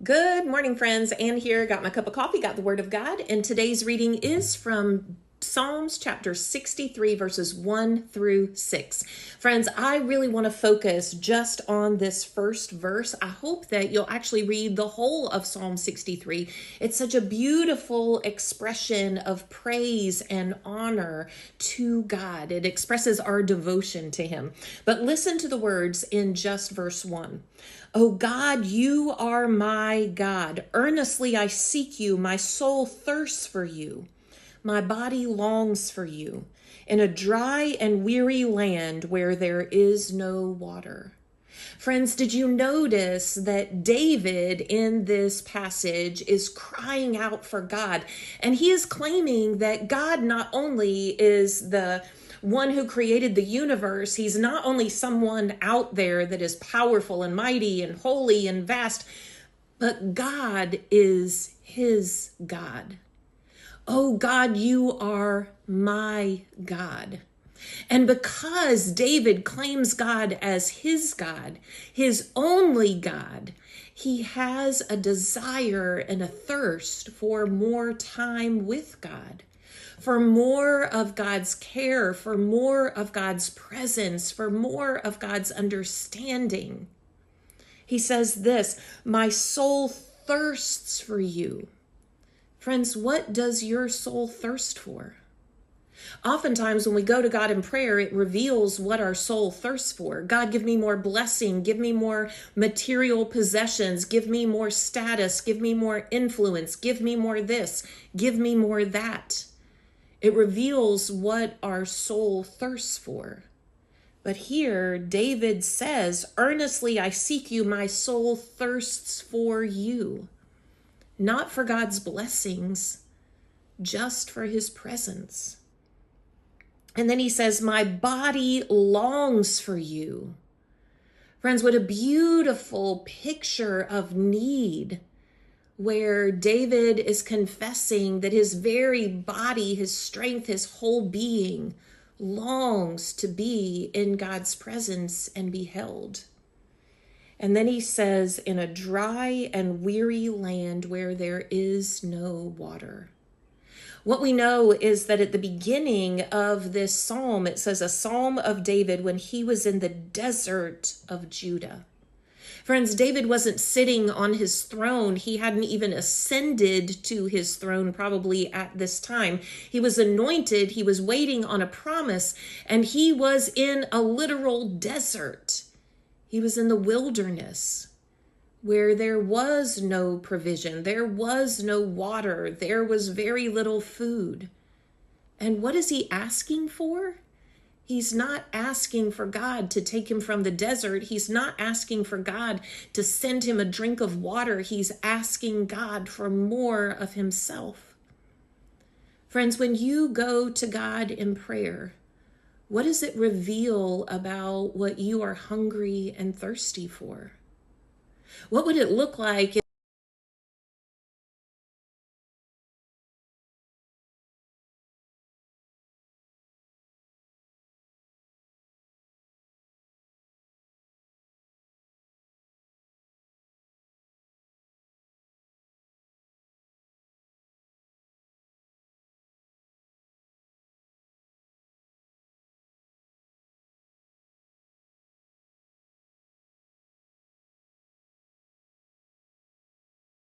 Good morning, friends. Ann here. Got my cup of coffee, got the Word of God, and today's reading is from Psalms chapter 63, verses 1 through 6. Friends, I really want to focus just on this first verse. I hope that you'll actually read the whole of Psalm 63. It's such a beautiful expression of praise and honor to God. It expresses our devotion to Him. But listen to the words in just verse 1. O God, you are my God. Earnestly I seek you. My soul thirsts for you. My body longs for you in a dry and weary land where there is no water. Friends, did you notice that David in this passage is crying out for God? And he is claiming that God not only is the one who created the universe, he's not only someone out there that is powerful and mighty and holy and vast, but God is his God. Oh God, you are my God. And because David claims God as his God, his only God, he has a desire and a thirst for more time with God, for more of God's care, for more of God's presence, for more of God's understanding. He says this, my soul thirsts for you. Friends, what does your soul thirst for? Oftentimes when we go to God in prayer, it reveals what our soul thirsts for. God, give me more blessing, give me more material possessions, give me more status, give me more influence, give me more this, give me more that. It reveals what our soul thirsts for. But here, David says, earnestly I seek you, my soul thirsts for you. Not for God's blessings, just for his presence. And then he says, my body longs for you. Friends, what a beautiful picture of need, where David is confessing that his very body, his strength, his whole being longs to be in God's presence and be held. And then he says, in a dry and weary land where there is no water. What we know is that at the beginning of this psalm, it says a psalm of David when he was in the desert of Judah. Friends, David wasn't sitting on his throne. He hadn't even ascended to his throne probably at this time. He was anointed. He was waiting on a promise, and he was in a literal desert. He was in the wilderness where there was no provision. There was no water. There was very little food. And what is he asking for? He's not asking for God to take him from the desert. He's not asking for God to send him a drink of water. He's asking God for more of himself. Friends, when you go to God in prayer, what does it reveal about what you are hungry and thirsty for? What would it look like